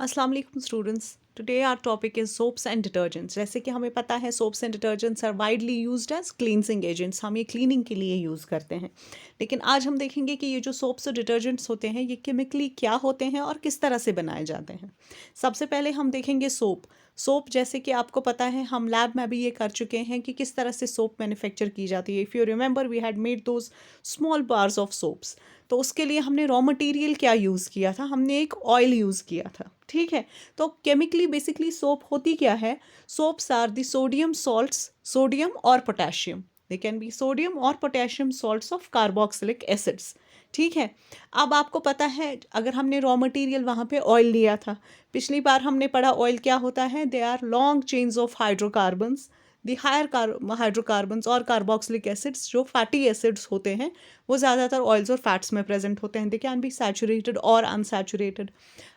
अस्सलाम वालेकुम students. Today our topic is soaps and detergents. जैसे कि हमें पता है soaps and detergents are widely used as cleansing agents. हम ये क्लीनिंग के लिए यूज़ करते हैं। लेकिन आज हम देखेंगे कि ये जो सोप्स और डिटर्जेंट्स होते हैं ये केमिकली क्या होते हैं और किस तरह से बनाए जाते हैं। सबसे पहले हम देखेंगे सोप। सोप जैसे कि आपको पता है हम लैब में भी ये कर चुके हैं कि किस तरह से सोप मैन्युफैक्चर की जाती है। If you remember we had made those small bars of soaps. तो उसके लिए हमने रॉ मटेरियल क्या यूज़ किया था, हमने एक ऑयल यूज़ किया था। ठीक है। तो केमिकली बेसिकली सोप होती क्या है? Soaps are the sodium salts, sodium और potassium. They can be sodium और potassium salts of carboxylic acids. ठीक है। अब आपको पता है अगर हमने रॉ मटेरियल वहाँ पे ऑयल लिया था, पिछली बार हमने पढ़ा ऑयल क्या होता है, they are long chains of hydrocarbons. The higher hydrocarbons और कार्बोक्सिलिक एसिड्स जो फैटी एसिड्स होते हैं वो ज़्यादातर ऑयल्स और फैट्स में प्रेजेंट होते हैं। दे कैन बी सैचुरेटेड और अनसैचुरेटेड।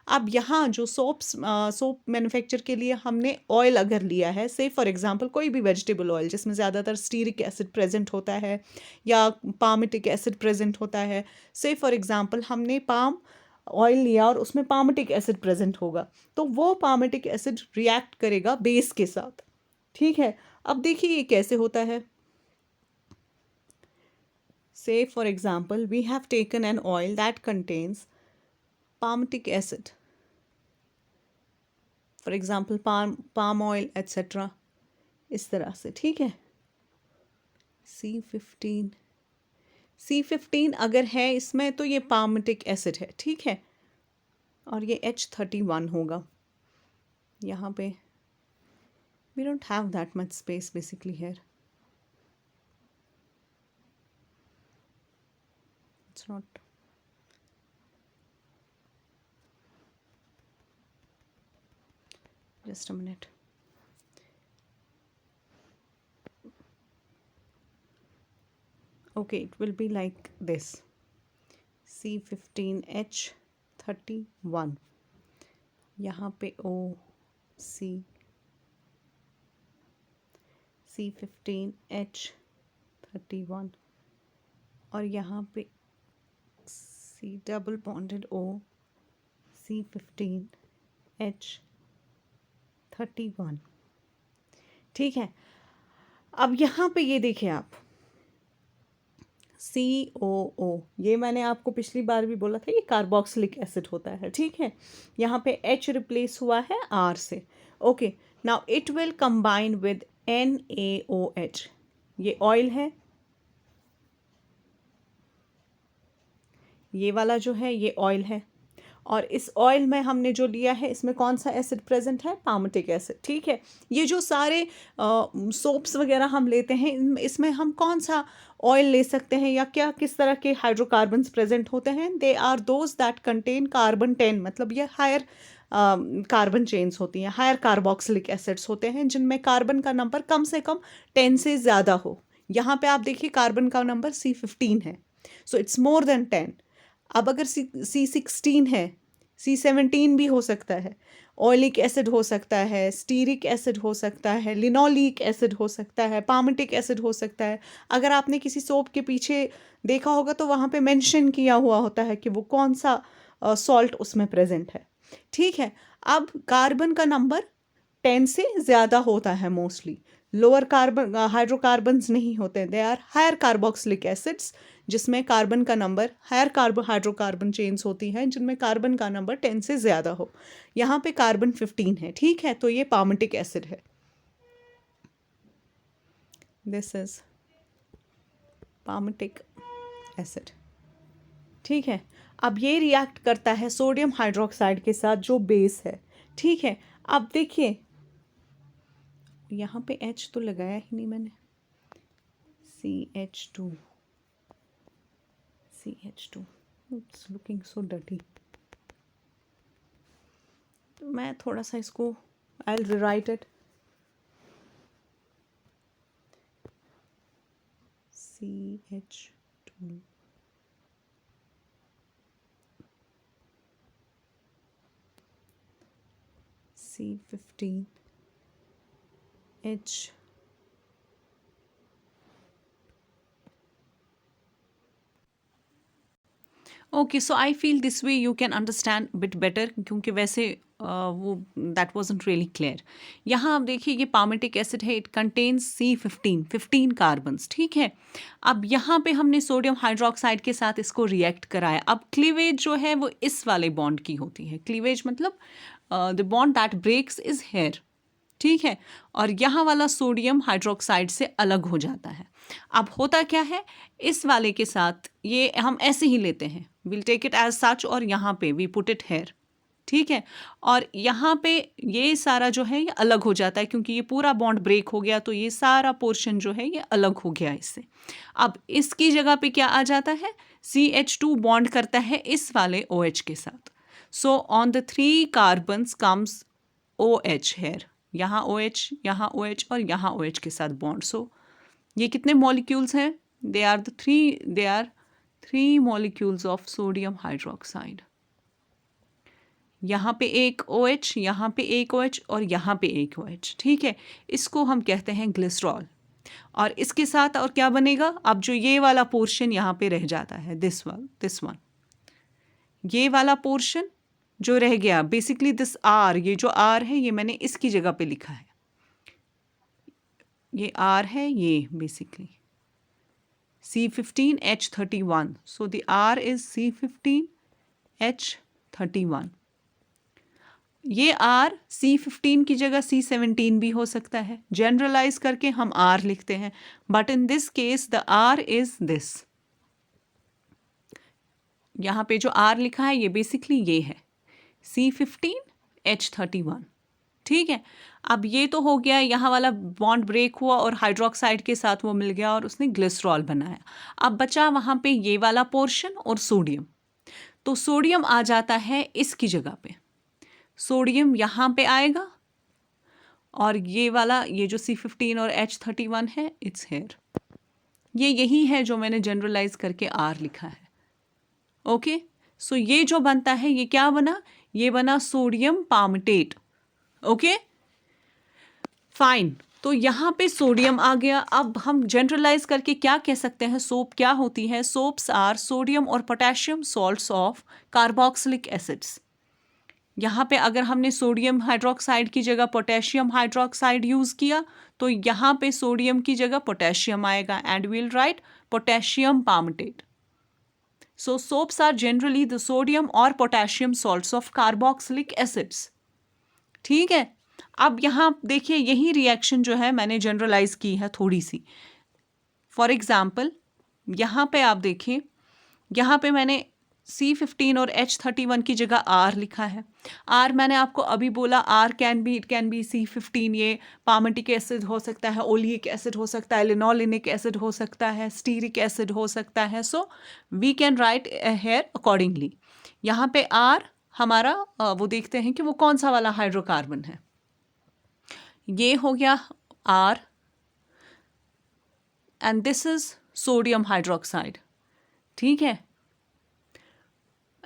अब यहाँ जो सोप मैन्युफैक्चर के लिए हमने ऑयल अगर लिया है, से फॉर एग्जांपल कोई भी वेजिटेबल ऑयल जिसमें ज़्यादातर स्टीरिक एसिड प्रेजेंट होता है या पामिटिक एसिड प्रेजेंट होता है। से फॉर एग्जांपल हमने पाम ऑयल लिया और उसमें पामिटिक एसिड प्रेजेंट होगा, तो वो पामिटिक एसिड रिएक्ट करेगा बेस के साथ। ठीक है। अब देखिए ये कैसे होता है। Say for example we have taken an oil that contains palmitic acid, for example palm oil etcetera, इस तरह से। ठीक है। C15 अगर है इसमें तो ये पामिटिक एसिड है। ठीक है। और ये H31 होगा यहाँ पे। We don't have that much space basically here. It's not. Just a minute. Okay, it will be like this. C15H31, यहाँ पे C15H31 और यहाँ पे C double bonded O, C15H31। ठीक है। अब यहाँ पे ये देखिए आप COO, ये मैंने आपको पिछली बार भी बोला था ये कार्बोक्सिलिक एसिड होता है। ठीक है। यहाँ पे H रिप्लेस हुआ है R से। Okay, now it will combine with NaOH। ये ऑयल है, ये वाला जो है ये ऑयल है, और इस ऑयल में हमने जो लिया है इसमें कौन सा एसिड प्रेजेंट है? Palmitic acid. ठीक है। ये जो सारे सोप्स वगैरह हम लेते हैं इसमें हम कौन सा ऑयल ले सकते हैं या क्या किस तरह के हाइड्रोकार्बन्स प्रेजेंट होते हैं? They are those that contain carbon 10, मतलब ये हायर कार्बन चेन्स होती हैं, हायर कार्बोक्सिलिक एसिड्स होते हैं जिनमें कार्बन का नंबर कम से कम 10 से ज़्यादा हो। यहाँ पे आप देखिए कार्बन का नंबर C15 है, सो इट्स मोर देन 10। अब अगर C16 है, C17 भी हो सकता है, ऑयलिक एसिड हो सकता है, स्टीरिक एसिड हो सकता है, लिनोलिक एसिड हो सकता है, पामिटिक एसिड हो सकता है। अगर आपने किसी सोप के पीछे देखा होगा तो वहाँ पे मेंशन किया हुआ होता है कि वो कौन सा सॉल्ट उसमें प्रेजेंट है। ठीक है। अब कार्बन का नंबर 10 से ज़्यादा होता है मोस्टली। लोअर कार्बन हाइड्रोकार्बन्स नहीं होते, they are higher carboxylic acids जिसमें कार्बन का नंबर, हायर हाइड्रोकार्बन चेन्स होती हैं जिनमें कार्बन का नंबर 10 से ज़्यादा हो। यहाँ पे कार्बन 15 है। ठीक है। तो ये पामिटिक एसिड है। This is palmitic acid. ठीक है। अब ये रिएक्ट करता है सोडियम हाइड्रोक्साइड के साथ जो बेस है। ठीक है। अब देखिए यहाँ पे H तो लगाया ही नहीं मैंने। CH2, it's looking so dirty. तो मैं थोड़ा सा इसको I will rewrite it. CH2, C15H, okay, so I feel this way you can understand bit better, क्योंकि वैसे वो दैट वाजंट रियली क्लियर। यहाँ आप देखिए ये पामेटिक एसिड है, इट कंटेन्स C15 कार्बन्स, ठीक है। अब यहाँ पे हमने सोडियम हाइड्रोक्साइड के साथ इसको रिएक्ट कराया। अब क्लीवेज जो है वो इस वाले बॉन्ड की होती है। क्लीवेज मतलब the bond that breaks is here, ठीक है। और यहाँ वाला सोडियम हाइड्रोक्साइड से अलग हो जाता है। अब होता क्या है, इस वाले के साथ ये हम ऐसे ही लेते हैं, will take it as such, और यहाँ पे वी पुट इट हेयर, ठीक है। और यहाँ पे ये सारा जो है ये अलग हो जाता है, क्योंकि ये पूरा बॉन्ड ब्रेक हो गया, तो ये सारा पोर्शन जो है ये अलग हो गया इससे। अब इसकी जगह पे क्या आ जाता है, CH2 बॉन्ड करता है इस वाले OH के साथ। So on the 3 carbons comes OH here, यहाँ OH, यहाँ OH और यहाँ OH के साथ बॉन्ड। सो ये कितने मॉलिक्यूल्स हैं, they are 3 molecules of sodium hydroxide. यहाँ पे एक OH, यहाँ पे एक OH और यहाँ पे एक OH, ठीक है। इसको हम कहते हैं ग्लिसरॉल। और इसके साथ और क्या बनेगा, अब जो ये वाला पोर्शन यहाँ पे रह जाता है, दिस वन, ये वाला पोर्शन जो रह गया, बेसिकली दिस R, ये जो R है ये मैंने इसकी जगह पे लिखा है, ये R है, ये basically C15H31, so the R is C15H31। ये R C15 की जगह C17 भी हो सकता है, जनरलाइज करके हम R लिखते हैं, but in this case the R is this. यहाँ पे जो R लिखा है ये बेसिकली ये है C15H31, ठीक है। अब ये तो हो गया, यहाँ वाला बॉन्ड ब्रेक हुआ और हाइड्रोक्साइड के साथ वो मिल गया और उसने ग्लिसरॉल बनाया। अब बचा वहाँ पे ये वाला पोर्शन और सोडियम, तो सोडियम आ जाता है इसकी जगह पे, सोडियम यहाँ पे आएगा और ये वाला, ये जो C15 और H31 है, इट्स हेयर। ये यही है जो मैंने जनरलाइज करके R लिखा है, ओके। सो ये जो बनता है ये क्या बना, ये बना सोडियम पामेटेट, ओके फाइन। तो यहाँ पे सोडियम आ गया। अब हम जनरलाइज करके क्या कह सकते हैं, सोप क्या होती है, सोप्स आर सोडियम और potassium salts of carboxylic acids. यहाँ पे अगर हमने सोडियम हाइड्रोक्साइड की जगह पोटेशियम हाइड्रोक्साइड यूज़ किया तो यहाँ पे सोडियम की जगह पोटेशियम आएगा, and will write potassium palmitate. So soaps are generally the sodium और potassium salts of carboxylic acids, ठीक है। अब यहाँ देखिए यही रिएक्शन जो है मैंने जनरलाइज की है थोड़ी सी। फॉर एग्जाम्पल यहाँ पे आप देखिए, यहाँ पे मैंने C15 और H31 की जगह R लिखा है। R मैंने आपको अभी बोला, R it can be C15, ये पामेटिक एसिड हो सकता है, ओलिक एसिड हो सकता है, लिनोलिनिक एसिड हो सकता है, स्टीरिक एसिड हो सकता है। So we can write here accordingly. यहाँ पे R हमारा वो देखते हैं कि वो कौन सा वाला हाइड्रोकार्बन है। ये हो गया R and this is sodium hydroxide, ठीक है।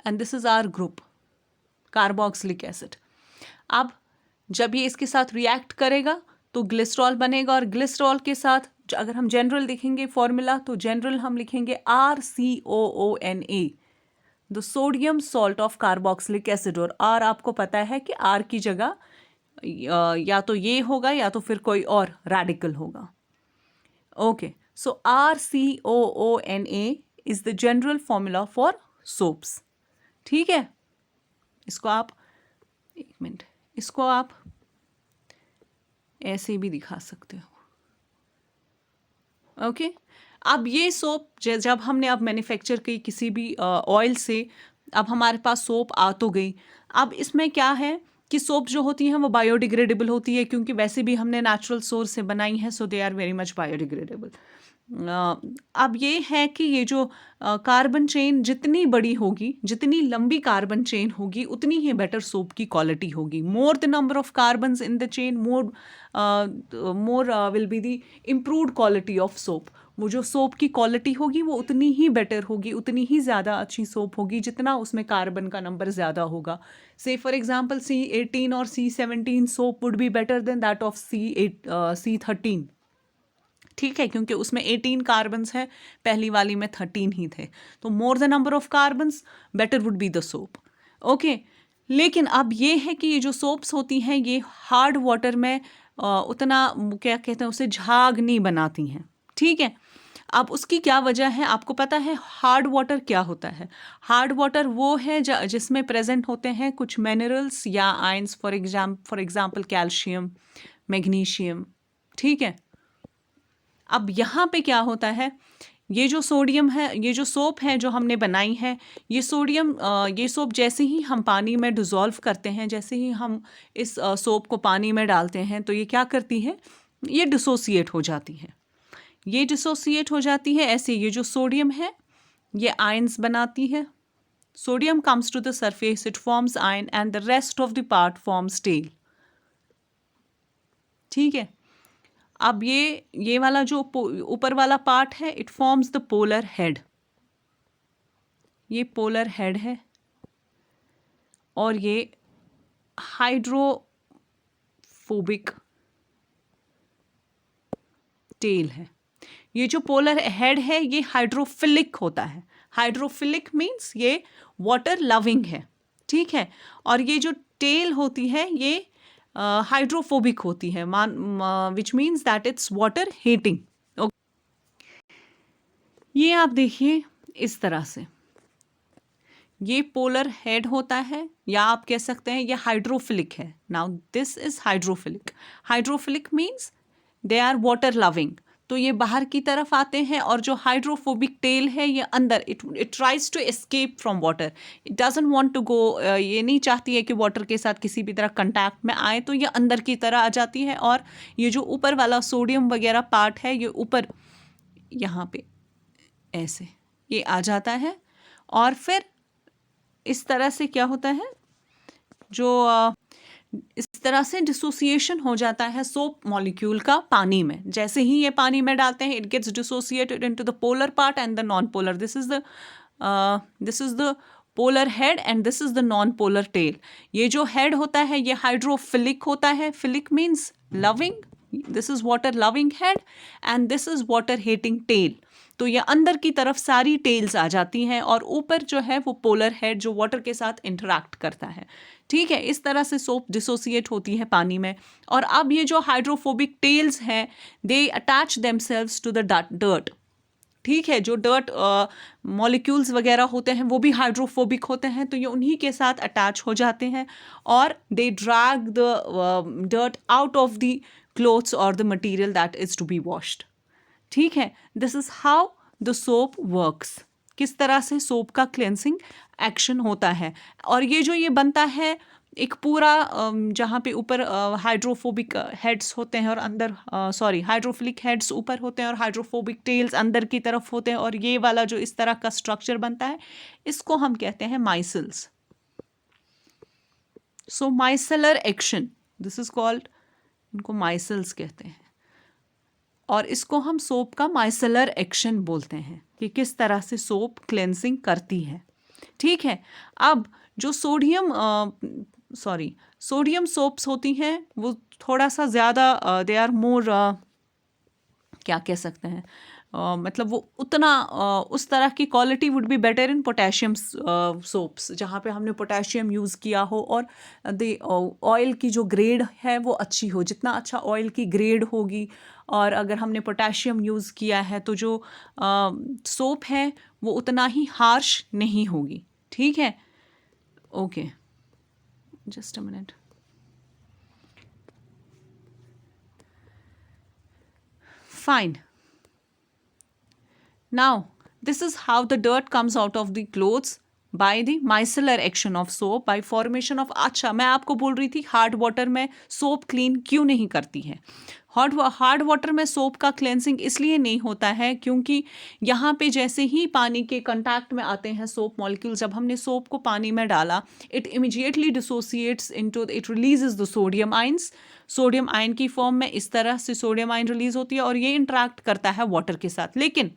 And this is our group carboxylic acid. अब जब ये इसके साथ रिएक्ट करेगा तो ग्लिसरॉल बनेगा, और ग्लिसरॉल के साथ अगर हम जनरल देखेंगे फॉर्मूला तो जनरल हम लिखेंगे RCOONA, the sodium salt of carboxylic acid. और R आपको पता है कि R की जगह या तो ये होगा या तो फिर कोई और रेडिकल होगा, okay. So RCOONA is the general formula for soaps, ठीक है। इसको आप एक मिनट, इसको आप ऐसे भी दिखा सकते हो, ओके। अब ये सोप जब हमने अब मैन्युफैक्चर की किसी भी ऑयल से, अब हमारे पास सोप आ तो गई। अब इसमें क्या है कि सोप जो होती हैं वो बायोडिग्रेडेबल होती है, क्योंकि वैसे भी हमने नेचुरल सोर्स से बनाई है, so they are very much biodegradable. अब ये है कि ये जो कार्बन चेन जितनी बड़ी होगी, जितनी लंबी कार्बन चेन होगी, उतनी ही बेटर सोप की क्वालिटी होगी। More the number of carbons in the chain, more will be the improved quality of soap. वो जो सोप की क्वालिटी होगी वो उतनी ही बेटर होगी, उतनी ही ज़्यादा अच्छी सोप होगी जितना उसमें कार्बन का नंबर ज़्यादा होगा। से फॉर एग्जांपल C18 और C17 soap would be better than that of C13, ठीक है, क्योंकि उसमें 18 कार्बन्स है, पहली वाली में 13 ही थे। तो more the number of carbons better would be the soap, okay. लेकिन अब ये है कि ये जो सोप्स होती हैं ये हार्ड वाटर में उतना क्या कहते हैं उसे झाग नहीं बनाती हैं, ठीक है। अब उसकी क्या वजह है आपको पता है? हार्ड वाटर क्या होता है? हार्ड वाटर वो है जिसमें प्रेजेंट होते हैं कुछ मिनरल्स या ions, for example calcium, magnesium, ठीक है। अब यहाँ पे क्या होता है, ये जो सोडियम है, ये जो सोप है जो हमने बनाई है, ये सोप जैसे ही हम पानी में डिज़ोल्व करते हैं, जैसे ही हम इस सोप को पानी में डालते हैं तो ये क्या करती है, ये डिसोसिएट हो जाती है। ये डिसोसिएट हो जाती है ऐसे, ये जो सोडियम है ये आयंस बनाती है। Sodium comes to the surface, it forms ion and the rest of the part forms tail, ठीक है। अब ये वाला जो ऊपर वाला पार्ट है, it forms the polar head, ये पोलर हेड है, और ये हाइड्रोफोबिक टेल है। ये जो पोलर हेड है ये हाइड्रोफिलिक होता है। हाइड्रोफिलिक मीन्स ये वाटर लविंग है, ठीक है। और ये जो टेल होती है ये हाइड्रोफोबिक होती है, which means that it's water hating. ये आप देखिए इस तरह से, ये पोलर हेड होता है, या आप कह सकते हैं ये हाइड्रोफिलिक है। Now this is hydrophilic. Hydrophilic means they are water loving, तो ये बाहर की तरफ आते हैं, और जो हाइड्रोफोबिक टेल है ये अंदर, it tries to escape from water, it doesn't want to go, ये नहीं चाहती है कि वाटर के साथ किसी भी तरह कंटैक्ट में आए, तो ये अंदर की तरह आ जाती है। और ये जो ऊपर वाला सोडियम वगैरह पार्ट है ये ऊपर यहाँ पे ऐसे ये आ जाता है, और फिर इस तरह से क्या होता है, जो इस तरह से डिसोसिएशन हो जाता है सोप मॉलिक्यूल का पानी में। जैसे ही ये पानी में डालते हैं, it gets dissociated into the polar part and the non polar. This is the polar head and this is the non polar tail. ये जो हेड होता है ये हाइड्रोफिलिक होता है, philic means loving, this is water loving head and this is water hating tail. तो ये अंदर की तरफ सारी टेल्स आ जाती हैं, और ऊपर जो है वो पोलर हेड जो वाटर के साथ इंटरैक्ट करता है, ठीक है। इस तरह से सोप डिसोसिएट होती है पानी में। और अब ये जो हाइड्रोफोबिक टेल्स हैं, they attach themselves to the dirt, ठीक है। जो डर्ट मॉलिक्यूल्स वगैरह होते हैं वो भी हाइड्रोफोबिक होते हैं, तो ये उन्हीं के साथ अटैच हो जाते हैं, और they drag the dirt out of the clothes और the material that is to be washed, ठीक है। This is how the soap works, किस तरह से सोप का क्लेंसिंग एक्शन होता है। और ये जो ये बनता है एक पूरा, जहाँ पे ऊपर हाइड्रोफोबिक हेड्स होते हैं और अंदर हाइड्रोफिलिक हेड्स ऊपर होते हैं और हाइड्रोफोबिक टेल्स अंदर की तरफ होते हैं, और ये वाला जो इस तरह का स्ट्रक्चर बनता है इसको हम कहते हैं micelles. So micellar action, this is called, इनको माइसल्स कहते हैं, और इसको हम सोप का माइसलर एक्शन बोलते हैं कि किस तरह से सोप क्लेंसिंग करती है, ठीक है। अब जो सोडियम सोप्स होती हैं वो थोड़ा सा ज़्यादा, दे आर मोर, क्या कह सकते हैं, मतलब वो उतना उस तरह की quality would be better in potassium soaps, जहाँ पे हमने पोटेशियम यूज़ किया हो, और ऑयल की जो ग्रेड है वो अच्छी हो। जितना अच्छा ऑयल की ग्रेड होगी, और अगर हमने पोटेशियम यूज़ किया है तो जो सोप है वो उतना ही हार्श नहीं होगी, ठीक है। Okay, just a minute. Fine, now this is how the dirt comes out of the clothes by the micellar action of soap by formation of, अच्छा मैं आपको बोल रही थी हार्ड वाटर में सोप क्लीन क्यों नहीं करती है। हार्ड वाटर में सोप का क्लेंसिंग इसलिए नहीं होता है क्योंकि यहाँ पे जैसे ही पानी के कंटैक्ट में आते हैं सोप मॉलिक्यूल, जब हमने सोप को पानी में डाला, it immediately dissociates into, it releases the sodium ions, sodium ion की फॉर्म में इस तरह से सोडियम आयन रिलीज होती है, और ये इंटरैक्ट करता है वाटर के साथ। लेकिन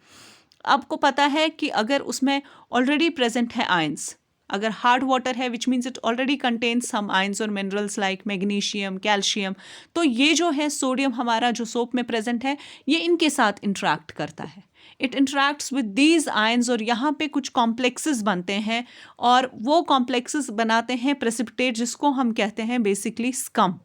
आपको पता है कि अगर उसमें ऑलरेडी प्रेजेंट है आयंस, अगर हार्ड वाटर है which means it already contains some ions और मिनरल्स लाइक मैग्नीशियम, कैल्शियम, तो ये जो है सोडियम हमारा जो सोप में प्रेजेंट है ये इनके साथ इंटरैक्ट करता है। It interacts with these ions, और यहाँ पे कुछ कॉम्प्लेक्सेस बनते हैं और वो कॉम्प्लेक्सेस बनाते हैं प्रेसिपिटेट, जिसको हम कहते हैं basically scum.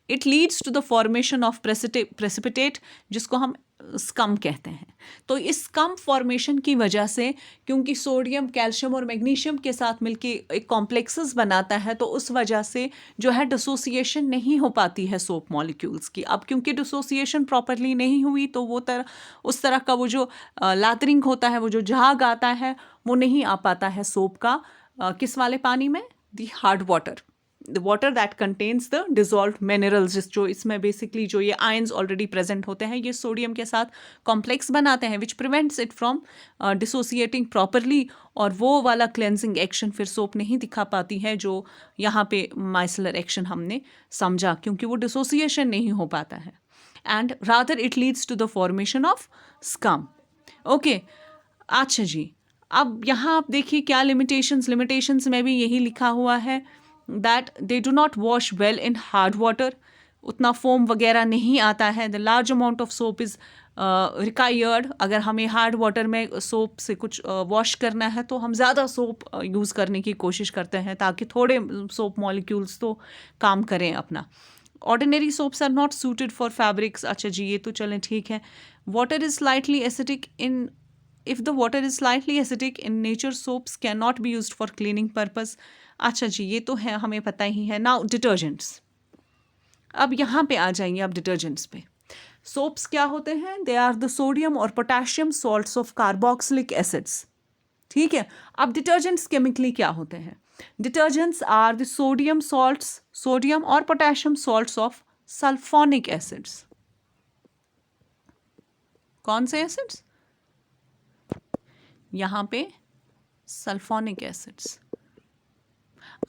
It leads to the formation of precipitate, जिसको हम स्कम कहते हैं. तो इस स्कम फॉर्मेशन की वजह से, क्योंकि सोडियम, कैल्शियम और मैग्नीशियम के साथ मिलके एक कॉम्प्लेक्सेस बनाता है, तो उस वजह से जो है डिसोसिएशन नहीं हो पाती है सोप मॉलिक्यूल्स की. अब क्योंकि डिसोसिएशन प्रॉपरली नहीं हुई, तो वो उस तरह का वो जो लैथरिंग होता है, वो जो झाग आता है, वो नहीं आ पाता है सोप का. किस वाले पानी में? दी hard water, the water that contains the dissolved minerals, जो इसमें बेसिकली जो ये आयंस ऑलरेडी प्रेजेंट होते हैं, ये सोडियम के साथ कॉम्प्लेक्स बनाते हैं, which prevents it from dissociating properly, और वो वाला क्लेंजिंग एक्शन फिर सोप नहीं दिखा पाती है, जो यहाँ पे माइसलर एक्शन हमने समझा, क्योंकि वो डिसोसिएशन नहीं हो पाता है. And rather it leads to the formation of scum. Okay, अच्छा जी. अब यहाँ आप देखिए क्या लिमिटेशंस में भी यही लिखा हुआ है that they do not wash well in hard water. उतना फोम वगैरह नहीं आता है. the large amount of soap is required. अगर हमें हार्ड वाटर में सोप से कुछ वॉश करना है, तो हम ज़्यादा सोप यूज़ करने की कोशिश करते हैं, ताकि थोड़े सोप मॉलिक्यूल्स तो काम करें अपना. Ordinary soaps are not suited for fabrics. अच्छा जी, ये तो चलें ठीक है. Water is slightly acidic in if the water is slightly acidic in nature, soaps cannot be used for cleaning purpose. अच्छा जी, ये तो है, हमें पता ही है. Now detergents. अब यहाँ पे आ जाएंगे आप डिटर्जेंट्स पे. सोप्स क्या होते हैं? दे आर द सोडियम और potassium salts of carboxylic acids. ठीक है. अब डिटर्जेंट्स केमिकली क्या होते हैं? Detergents are the sodium salts, sodium और potassium salts of sulphonic acids. कौन से एसिड्स? यहाँ पे सल्फोनिक एसिड्स.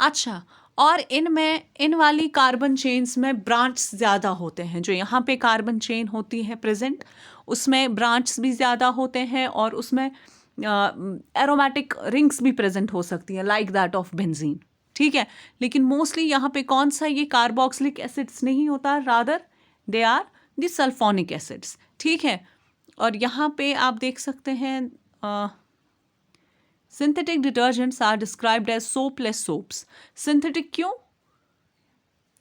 अच्छा, और इन वाली कार्बन चेन्स में ब्रांच ज़्यादा होते हैं. जो यहाँ पे कार्बन चेन होती है प्रेजेंट, उसमें ब्रांच भी ज़्यादा होते हैं, और उसमें एरोमेटिक रिंग्स भी प्रेजेंट हो सकती हैं, लाइक दैट ऑफ बेंजीन. ठीक है. लेकिन मोस्टली यहाँ पे कौन सा ये कार्बोक्सिलिक एसिड्स नहीं होता, rather they are the sulphonic acids. ठीक है. और यहाँ पे आप देख सकते हैं synthetic detergents are described as soapless soaps. Synthetic क्यों?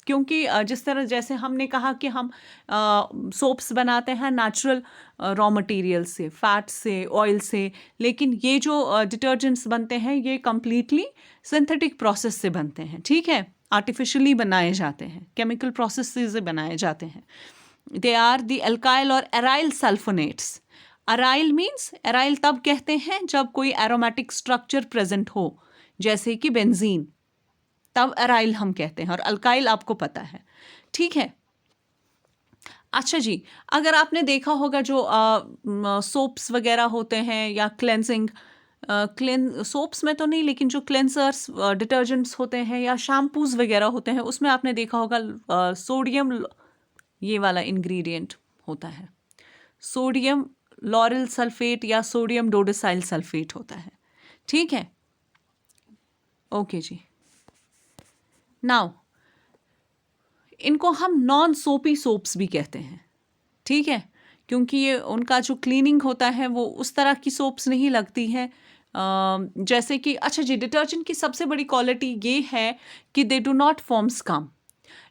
क्योंकि जिस तरह जैसे हमने कहा कि हम सोप्स बनाते हैं नेचुरल रॉ मटेरियल से, फैट से, ऑयल से, लेकिन ये जो डिटर्जेंट्स बनते हैं, ये कम्प्लीटली सिंथेटिक प्रोसेस से बनते हैं. ठीक है. आर्टिफिशियली बनाए जाते हैं, केमिकल प्रोसेस से बनाए जाते हैं. दे आर द एल्काइल और aryl sulphonates. Aryl means, aryl तब कहते हैं जब कोई एरोमेटिक स्ट्रक्चर प्रेजेंट हो, जैसे कि बेंजीन, तब अराइल हम कहते हैं, और अल्काइल आपको पता है. ठीक है. अच्छा जी, अगर आपने देखा होगा जो सोप्स वगैरह होते हैं या क्लेंजिंग सोप्स में तो नहीं, लेकिन जो क्लेंसर्स डिटर्जेंट्स होते हैं या शैम्पूज वगैरह होते हैं, उसमें आपने देखा होगा सोडियम, ये वाला इंग्रेडिएंट होता है, सोडियम लॉरेल सल्फेट या सोडियम डोडेसाइल सल्फेट होता है. ठीक है. ओके जी. नाउ इनको हम नॉन सोपी सोप्स भी कहते हैं. ठीक है. क्योंकि ये उनका जो क्लीनिंग होता है वो उस तरह की सोप्स नहीं लगती है. जैसे कि अच्छा जी, डिटर्जेंट की सबसे बड़ी क्वालिटी ये है कि दे डू नॉट फॉर्म स्कम.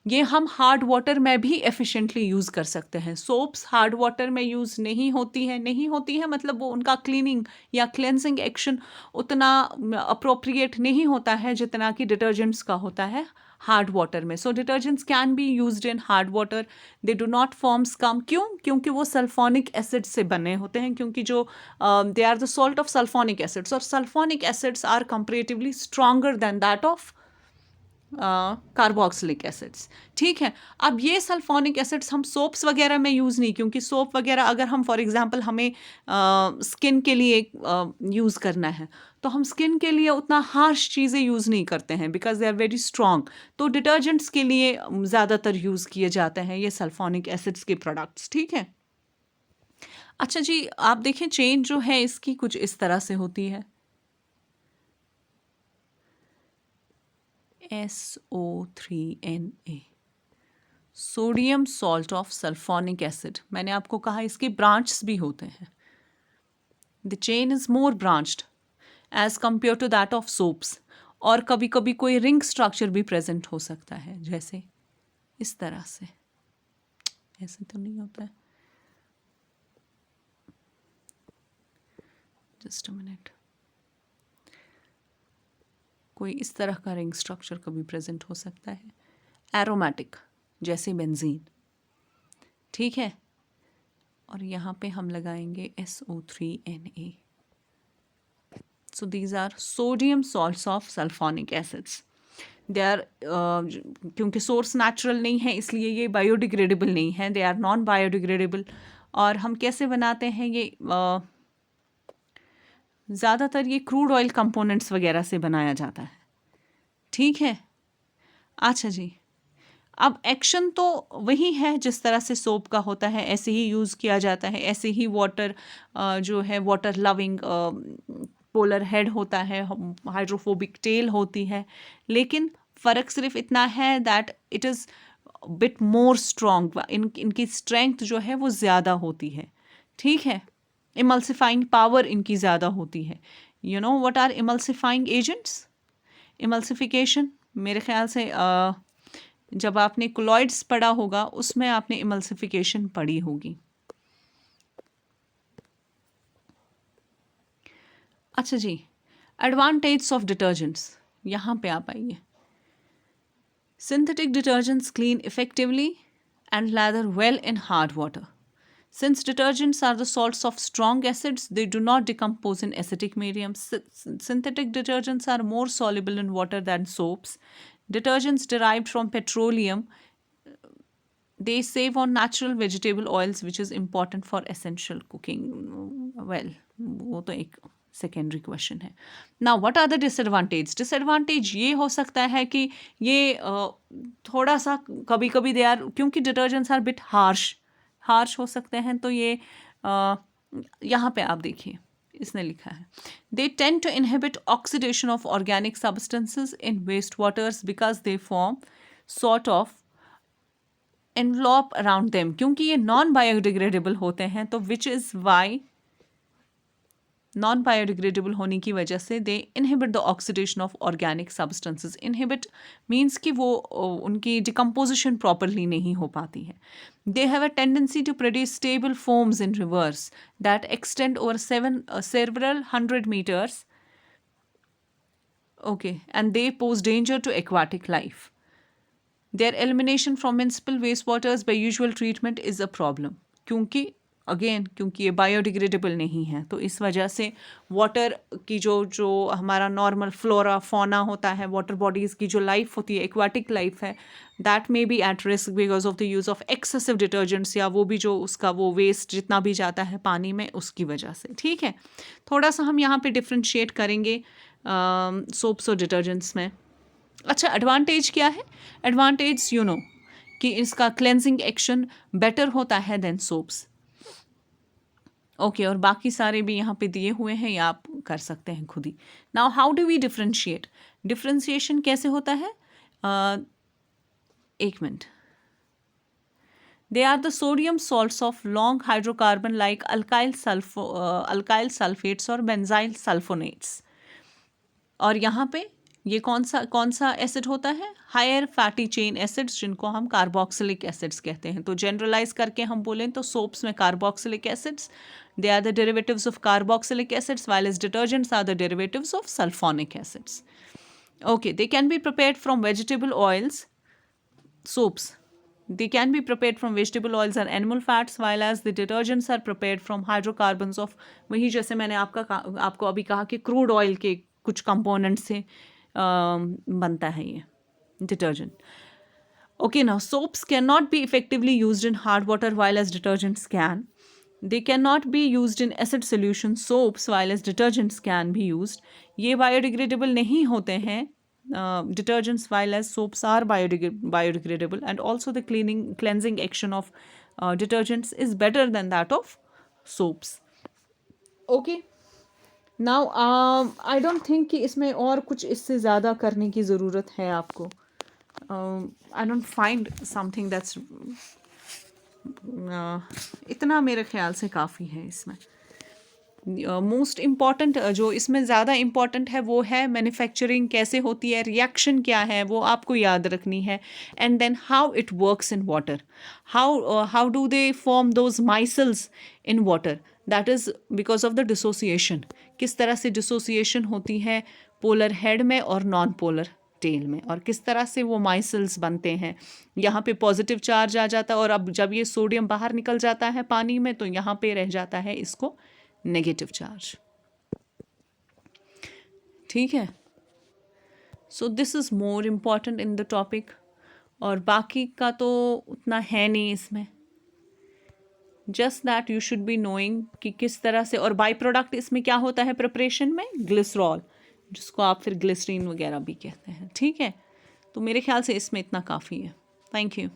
ये हम हार्ड वाटर में भी एफिशिएंटली यूज़ कर सकते हैं. सोप्स हार्ड वाटर में यूज़ नहीं होती है मतलब वो उनका क्लीनिंग या क्लेंजिंग एक्शन उतना अप्रोप्रिएट नहीं होता है जितना कि डिटर्जेंट्स का होता है हार्ड वाटर में. So detergents can be used in hard water. They do not form scum. क्यों? क्योंकि वो सल्फोनिक एसिड से बने होते हैं, क्योंकि जो they are the salt of sulphonic acids, और sulphonic acids are comparatively stronger than that of carboxylic acids. ठीक है. अब ये सल्फोनिक एसिड्स हम सोप्स वगैरह में यूज़ नहीं, क्योंकि सोप वगैरह अगर हम फॉर एग्जांपल हमें स्किन के लिए यूज़ करना है, तो हम स्किन के लिए उतना हार्श चीज़ें यूज़ नहीं करते हैं, because they are very strong. तो डिटर्जेंट्स के लिए ज़्यादातर यूज़ किए जाते हैं ये सल्फोनिक एसिड्स के प्रोडक्ट्स. ठीक है. अच्छा जी, आप देखें चेन जो है इसकी कुछ इस तरह से होती है, SO3Na. Sodium salt of sulphonic acid, मैंने आपको कहा इसके ब्रांच भी होते हैं. The chain is more branched as compare to that of soaps. और कभी कभी कोई रिंग स्ट्रक्चर भी प्रेजेंट हो सकता है, जैसे इस तरह से. ऐसे तो नहीं होता है. Just a minute. कोई इस तरह का रिंग स्ट्रक्चर कभी प्रेजेंट हो सकता है. एरोमेटिक, जैसे बेंजीन. ठीक है. और यहाँ पे हम लगाएंगे SO3Na. So these are sodium salts of sulphonic acids. They are, क्योंकि सोर्स नेचुरल नहीं है इसलिए ये बायोडिग्रेडेबल नहीं है, दे आर नॉन बायोडिग्रेडेबल. और हम कैसे बनाते हैं ये, ज़्यादातर ये क्रूड ऑयल कंपोनेंट्स वगैरह से बनाया जाता है. ठीक है. अच्छा जी, अब एक्शन तो वही है जिस तरह से सोप का होता है, ऐसे ही यूज़ किया जाता है. ऐसे ही वाटर जो है, वाटर लविंग पोलर हेड होता है, हाइड्रोफोबिक टेल होती है. लेकिन फ़र्क सिर्फ इतना है that it is bit more strong. इनकी स्ट्रेंथ जो है वो ज़्यादा होती है. ठीक है. इमल्सिफाइंग पावर इनकी ज़्यादा होती है. You know what are emulsifying agents? Emulsification, मेरे ख्याल से जब आपने कोलॉइड्स पढ़ा होगा उसमें आपने इमल्सिफिकेशन पढ़ी होगी. अच्छा जी, एडवांटेज ऑफ डिटर्जेंट्स, यहाँ पे आप आइए. Synthetic detergents clean effectively and lather well in hard water. Since detergents are the salts of strong acids, they do not decompose in acidic mediums. Synthetic detergents are more soluble in water than soaps. Detergents derived from petroleum, they save on natural vegetable oils, which is important for essential cooking. Well, वो तो एक secondary question है. Now what are the disadvantage? Disadvantage ये हो सकता है कि ये थोड़ा सा कभी कभी दे आर, क्योंकि डिटर्जेंट्स आर बिट हार्श हो सकते हैं. तो ये यहाँ पे आप देखिए, इसने लिखा है they tend to inhibit oxidation of organic substances in waste waters because they form sort of envelope around them. क्योंकि ये नॉन बायोडिग्रेडेबल होते हैं, तो which is why, non biodegradable होने की वजह से they inhibit the oxidation of organic substances. Inhibit means कि वो उनकी डिकम्पोजिशन प्रॉपरली नहीं हो पाती है. They have a tendency to produce stable foams in rivers that extend over several hundred meters. Okay, and they pose danger to aquatic life. Their elimination from municipal wastewaters by usual treatment is a problem. क्योंकि ये biodegradable नहीं है, तो इस वजह से water की जो हमारा नॉर्मल फ्लोरा फौना होता है, वाटर बॉडीज़ की जो लाइफ होती है, एक्वाटिक लाइफ है, that may be at risk because of the use of excessive detergents, या वो भी जो उसका वो वेस्ट जितना भी जाता है पानी में उसकी वजह से. ठीक है. थोड़ा सा हम यहाँ पे डिफ्रेंशिएट करेंगे सोप्स और डिटर्जेंट्स में. अच्छा, एडवांटेज क्या है? एडवांटेज कि इसका क्लेंजिंग एक्शन बेटर होता है देन सोप्स. ओके, और बाकी सारे भी यहाँ पे दिए हुए हैं, या आप कर सकते हैं खुद ही. Now how do we differentiate? Differentiation कैसे होता है? एक minute. They are the sodium salts of long hydrocarbon like alkyl sulphates और बेंजाइल सल्फोनेट्स. और यहाँ पे ये कौन सा एसिड होता है? हायर फैटी चेन एसिड्स, जिनको हम कार्बोक्सिलिक एसिड्स कहते हैं. तो जनरलाइज करके हम बोलें तो सोप्स में carboxylic acids, they are the derivatives of carboxylic acids, while as detergents are the derivatives of sulfonic acids. Okay, they can be prepared from vegetable oils. Soaps, they can be prepared from vegetable oils and animal fats, while as the detergents are prepared from hydrocarbons of, वही जैसे मैंने आपको अभी कहा कि crude oil के कुछ component से बनता है ये detergent. Okay, now soaps cannot be effectively used in hard water, while as detergents can. They cannot be used in acid solution soaps, while as detergents can be used. ये biodegradable नहीं होते हैं detergents, while as soaps are biodegradable, and also the cleansing action of detergents is better than that of soaps. Okay. Now I don't think कि इसमें और कुछ इससे ज़्यादा करने की ज़रूरत है आपको. I don't find something that's इतना मेरे ख्याल से काफ़ी है इसमें। मोस्ट इम्पॉर्टेंट जो इसमें ज़्यादा इम्पॉर्टेंट है वो है मैन्युफैक्चरिंग कैसे होती है, रिएक्शन क्या है वो आपको याद रखनी है, and then how it works in water, how do they form those micelles in water, that is because of the dissociation. किस तरह से डिसोसिएशन होती है पोलर हेड में और नॉन पोलर टेल में, और किस तरह से वो माइसल्स बनते हैं। यहाँ पे पॉजिटिव चार्ज आ जाता है, और अब जब ये सोडियम बाहर निकल जाता है पानी में तो यहाँ पे रह जाता है इसको नेगेटिव चार्ज। ठीक है, so this is more important in the topic, और बाकी का तो उतना है नहीं इसमें। Just that you should be knowing कि किस तरह से, और बाई प्रोडक्ट इसमें क्या होता है प्रिपरेशन में, ग्लिसरॉल, जिसको आप फिर ग्लिसरीन वगैरह भी कहते हैं। ठीक है, तो मेरे ख्याल से इसमें इतना काफ़ी है। Thank you.